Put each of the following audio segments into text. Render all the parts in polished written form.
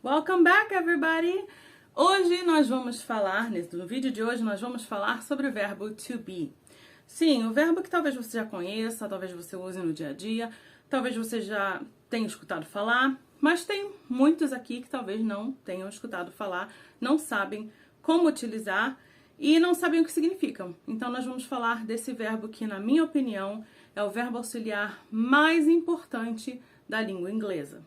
Welcome back, everybody! Hoje nós vamos falar, no vídeo de hoje nós vamos falar sobre o verbo to be. Sim, o verbo que talvez você já conheça, talvez você use no dia a dia, talvez você já tenha escutado falar, mas tem muitos aqui que talvez não tenham escutado falar, não sabem como utilizar e não sabem o que significam. Então nós vamos falar desse verbo que, na minha opinião, é o verbo auxiliar mais importante da língua inglesa.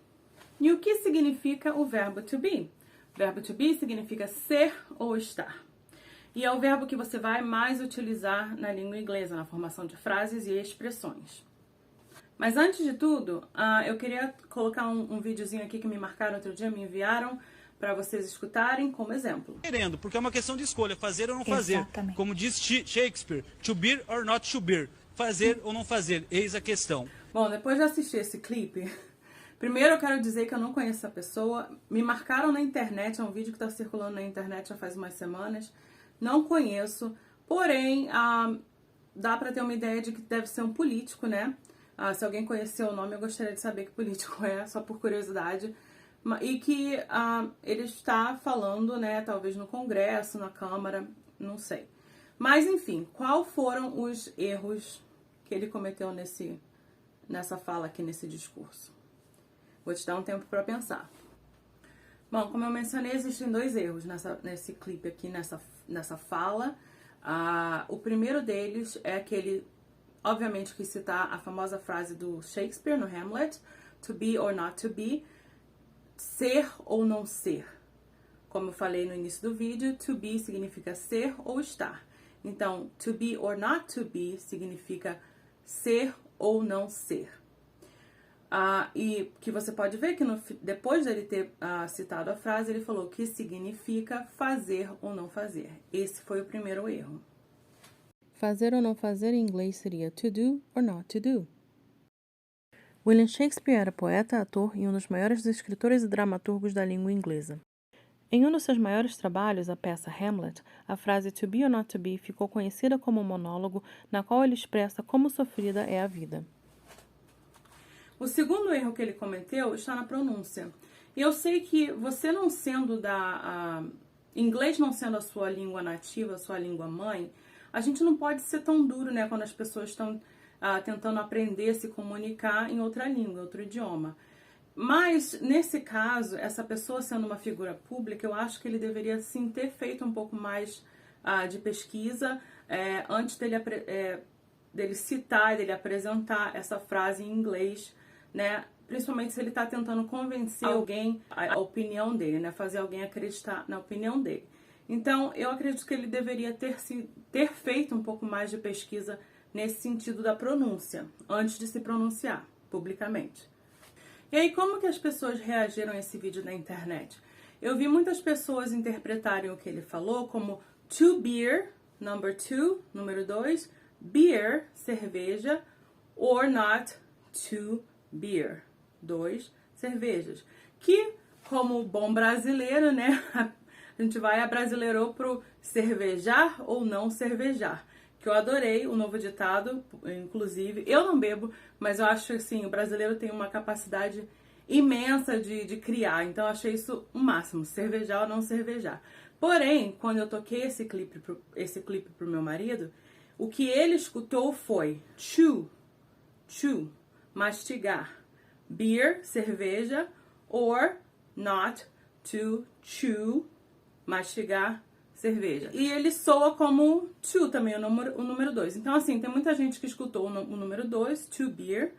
E o que significa o verbo to be? O verbo to be significa ser ou estar. E é o verbo que você vai mais utilizar na língua inglesa, na formação de frases e expressões. Mas antes de tudo, eu queria colocar um videozinho aqui que me marcaram outro dia, me enviaram, para vocês escutarem como exemplo. Querendo, porque é uma questão de escolha, fazer ou não fazer. Exatamente. Como diz Shakespeare, to be or not to be. Fazer ou não fazer, eis a questão. Bom, depois de assistir esse clipe, primeiro eu quero dizer que eu não conheço essa pessoa. Me marcaram na internet, é um vídeo que está circulando na internet já faz umas semanas. Não conheço, porém, dá para ter uma ideia de que deve ser um político, né? Se alguém conhecer o nome, eu gostaria de saber que político é, só por curiosidade. E que ele está falando, né, talvez no Congresso, na Câmara, não sei. Mas, enfim, quais foram os erros que ele cometeu nessa fala aqui, nesse discurso? Vou te dar um tempo para pensar. Bom, como eu mencionei, existem dois erros nesse clipe aqui, nessa fala. O primeiro deles é que ele, obviamente, quis citar a famosa frase do Shakespeare no Hamlet, to be or not to be, ser ou não ser. Como eu falei no início do vídeo, to be significa ser ou estar. Então, to be or not to be significa ser ou não ser. E que você pode ver que depois dele ter citado a frase, ele falou que significa fazer ou não fazer. Esse foi o primeiro erro. Fazer ou não fazer em inglês seria to do or not to do. William Shakespeare era poeta, ator e um dos maiores escritores e dramaturgos da língua inglesa. Em um dos seus maiores trabalhos, a peça Hamlet, a frase to be or not to be ficou conhecida como um monólogo na qual ele expressa como sofrida é a vida. O segundo erro que ele cometeu está na pronúncia. E eu sei que você não sendo inglês não sendo a sua língua nativa, a sua língua mãe, a gente não pode ser tão duro, né, quando as pessoas estão tentando aprender, se comunicar em outra língua, em outro idioma. Mas, nesse caso, essa pessoa sendo uma figura pública, eu acho que ele deveria, sim, ter feito um pouco mais de pesquisa antes dele citar, dele apresentar essa frase em inglês, né? Principalmente se ele está tentando convencer alguém a opinião dele, né? Fazer alguém acreditar na opinião dele. Então, eu acredito que ele deveria ter feito um pouco mais de pesquisa nesse sentido da pronúncia, antes de se pronunciar publicamente. E aí, como que as pessoas reagiram a esse vídeo na internet? Eu vi muitas pessoas interpretarem o que ele falou como to beer, number 2, número 2, beer, cerveja, or not to beer, 2 cervejas. Que, como bom brasileiro, né, a gente vai abrasileirou pro cervejar ou não cervejar. Que eu adorei o novo ditado, inclusive. Eu não bebo, mas eu acho assim, o brasileiro tem uma capacidade imensa de criar. Então eu achei isso o máximo, cervejar ou não cervejar. Porém, quando eu toquei esse clipe pro meu marido, o que ele escutou foi chew, mastigar. Beer, cerveja, or not to chew, mastigar, cerveja. E ele soa como to também, o número 2. Então, assim, tem muita gente que escutou o número 2, to beer,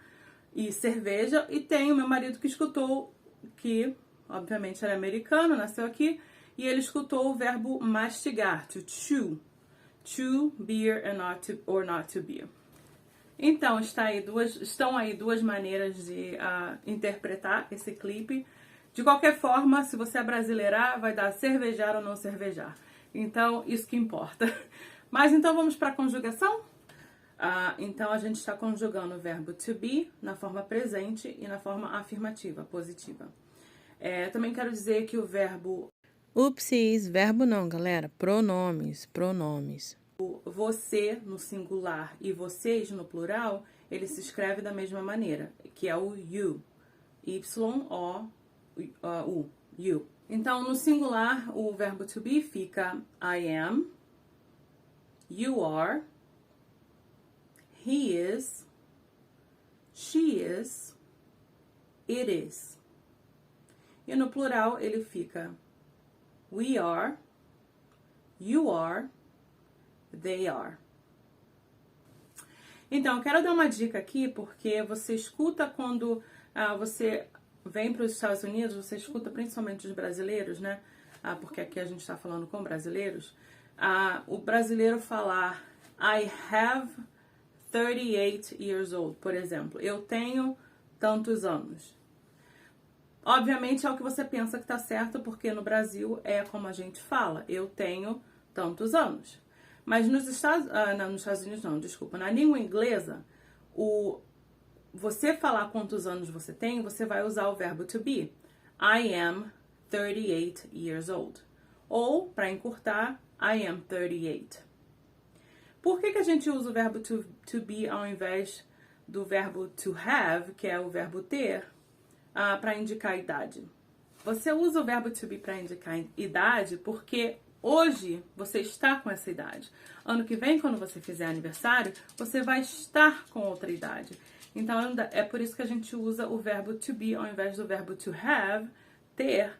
e cerveja, e tem o meu marido que escutou, que obviamente era americano, nasceu aqui, e ele escutou o verbo mastigar, to chew beer or not to beer. Então, estão aí duas maneiras de interpretar esse clipe. De qualquer forma, se você é brasileirar, vai dar cervejar ou não cervejar. Então, isso que importa. Mas então vamos para a conjugação? Então a gente está conjugando o verbo to be na forma presente e na forma afirmativa, positiva. Também quero dizer que o verbo... Upsis, verbo não, galera. Pronomes. O você no singular e vocês no plural, ele se escreve da mesma maneira, que é o you. Y-O-U. you. Então, no singular, o verbo to be fica I am, you are, he is, she is, it is. E no plural, ele fica we are, you are, they are. Então, eu quero dar uma dica aqui, porque você escuta quando você vem para os Estados Unidos, você escuta principalmente os brasileiros, né? Porque aqui a gente está falando com brasileiros. O brasileiro falar I have 38 years old, por exemplo. Eu tenho tantos anos. Obviamente é o que você pensa que tá certo, porque no Brasil é como a gente fala. Eu tenho tantos anos. Mas nos Estados Unidos não, desculpa. Na língua inglesa, você falar quantos anos você tem, você vai usar o verbo to be. I am 38 years old. Ou, para encurtar, I am 38. Por que a gente usa o verbo to be ao invés do verbo to have, que é o verbo ter, para indicar a idade? Você usa o verbo to be para indicar idade porque hoje você está com essa idade. Ano que vem, quando você fizer aniversário, você vai estar com outra idade. Então, é por isso que a gente usa o verbo to be ao invés do verbo to have, ter,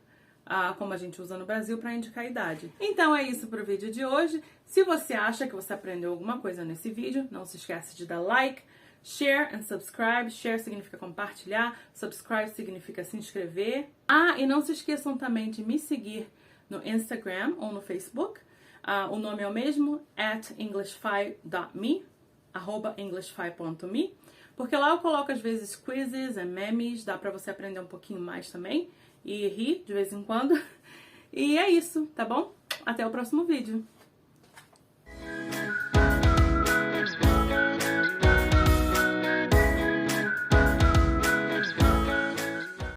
como a gente usa no Brasil, para indicar a idade. Então, é isso para o vídeo de hoje. Se você acha que você aprendeu alguma coisa nesse vídeo, não se esquece de dar like, share and subscribe. Share significa compartilhar, subscribe significa se inscrever. E não se esqueçam também de me seguir no Instagram ou no Facebook. O nome é o mesmo, @englishfi.me, @englishfi.me, porque lá eu coloco às vezes quizzes e memes, dá pra você aprender um pouquinho mais também e rir de vez em quando. E é isso, tá bom? Até o próximo vídeo.